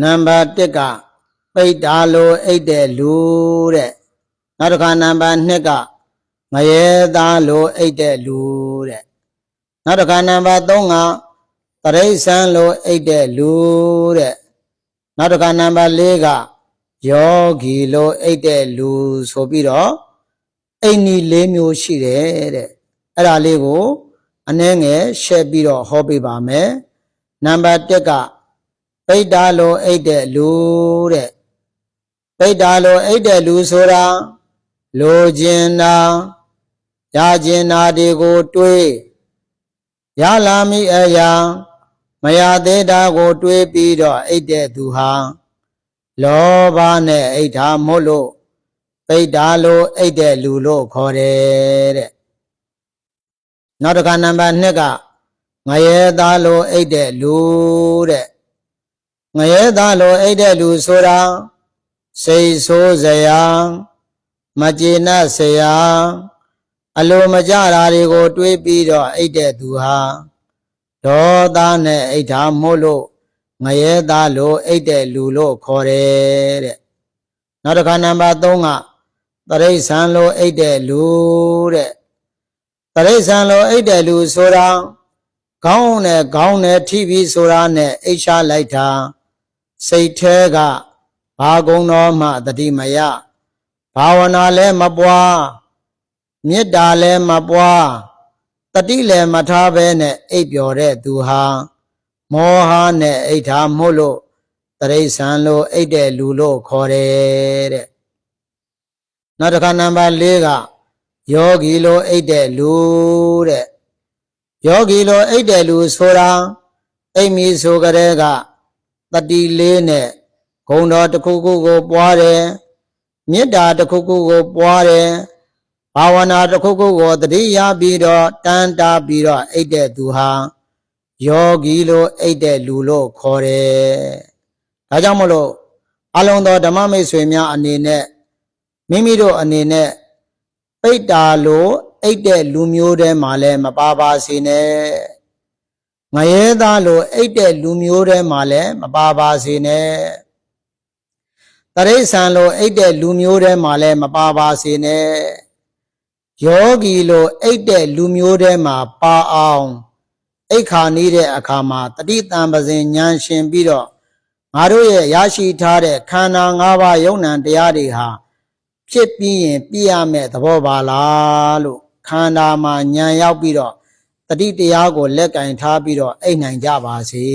နံပါတ်1ကပိတ်တာလို့အိတ်တဲ့လူတဲ့နောက်တစ်ခါနံပါတ်2ကငရဲသားလို့အိတ်တဲ့လူတဲ့နောက်တစ်ခါနံပါတ်3ကတရိษံလို့အိတ်တဲ့လူတဲ့နောက်တစ်ခါနံပါတ်4ကယောဂီလို့အိတ်တဲ့လူဆိုပြီးတော့အိတ်နီ၄မျိုးရှိတယ်တဲ့အဲ့ဒါလေးကိုအနည်းငယ်ရှင်းပြီးတော့ဟောပေးပါမယ်နံပါတ်1ကပိတ်တာလို့အိတ်တဲ့လူတဲ့ပိတ်တာလို့အိတ်တဲ့လူဆိုတာလိုချင်တာရချင်တာတွေကိုတွေးရလာမိအရာမရသေးတာကိုတွေးပြီးတော့အိတ်တဲ့သူဟာလောဘနဲ့အိတ်တာမို့လို့ပိတ်တာလို့အိတ်တဲ့လူလို့ခေါ်တယ်တဲ့နောက်တစ်ခါနံပါတ်2ကငရဲသားလို့အိတ်တဲ့လူတဲ့ငရဲသားလို့အိတ်တဲ့လူဆိုတာစိတ်ဆိုးစရာမကျေနပ်စရာအလိုမကျတာတွေကိုတွေးပြီးတော့အိတ်တဲ့သူဟာဒေါသနဲ့အိတ်တာမို့လို့ငရဲသားလို့အိတ်တဲ့လူလို့ခေါ်တယ်တဲ့နောက်တစ်ခါနံပါတ်3ကတရိษံလို့အိတ်တဲ့လူတဲ့တရိษံလို့အိတ်တဲ့လူဆိုတာခေါင်းနဲ့ထိပြီးဆိုတာနဲ့အိတ်ရှာလိုက်တာစိတ်แท้ကဘာကုံတော်မှတတိမယဘာဝနာလည်းမပွားမေတ္တာလည်းမပွားတတိလည်းမထားဘဲနဲ့အိပ်ပျော်တဲ့သူဟာမောဟနဲ့အိတ်ထားမို့လို့တရိษံလို့အိတ်တဲ့လူလို့ခေါ်တယ်တဲ့နောက်တစ်ခါနံပါတ်4ကယောဂီလို့အိတ်တဲ့လူတဲ့ယောဂီလို့အိတ်တဲ့လူဆိုတာအိမ်မီဆိုကြတဲ့ကတတိလေးနဲ့ဂုဏ်တော်တစ်ခုခုကိုပွားတယ်မေတ္တာတစ်ခုခုကိုပွားတယ်ဘာဝနာတစ်ခုခုကိုတတိယပြီးတော့တန်တာပြီးတော့အိတ်တဲ့သူဟာယောဂီလို့အိတ်တဲ့လူလို့ခေါ်တယ်ဒါကြောင့်မလို့အလုံးသောဓမ္မမိတ်ဆွေများအနေနဲ့မိမိတို့အနေနဲ့ပိတ်တာလို့အိတ်တဲ့လူမျိုးတဲမှာလည်းမပါပါစေနဲ့ငရဲသားလို့အိတ်တဲ့လူမျိုးတဲမှာလည်းမပါပါစေနဲ့တရိษံလို့အိတ်တဲ့လူမျိုးတဲမှာလည်းမပါပါစေနဲ့ယောဂီလို့အိတ်တဲ့လူမျိုးတဲမှာပါအောင်အိတ်ခါနေတဲ့အခါမှာတတိတံပဇင်ဉာဏ်ရှင်ပြီးတော့ငါတို့ရဲ့ရရှိထားတဲ့ခန္ဓာ၅ပါးယုံနံတရားတွေဟာဖြစ်ပြီးရင်ပြည့်ရမယ့်သဘောပါလားလို့ခန္ဓာမှာဉာဏ်ရောက်ပြီးတော့တတိတရားကိုလက်ကင်ထားပြီးတော့အိတ်နိုင်ကြပါစေ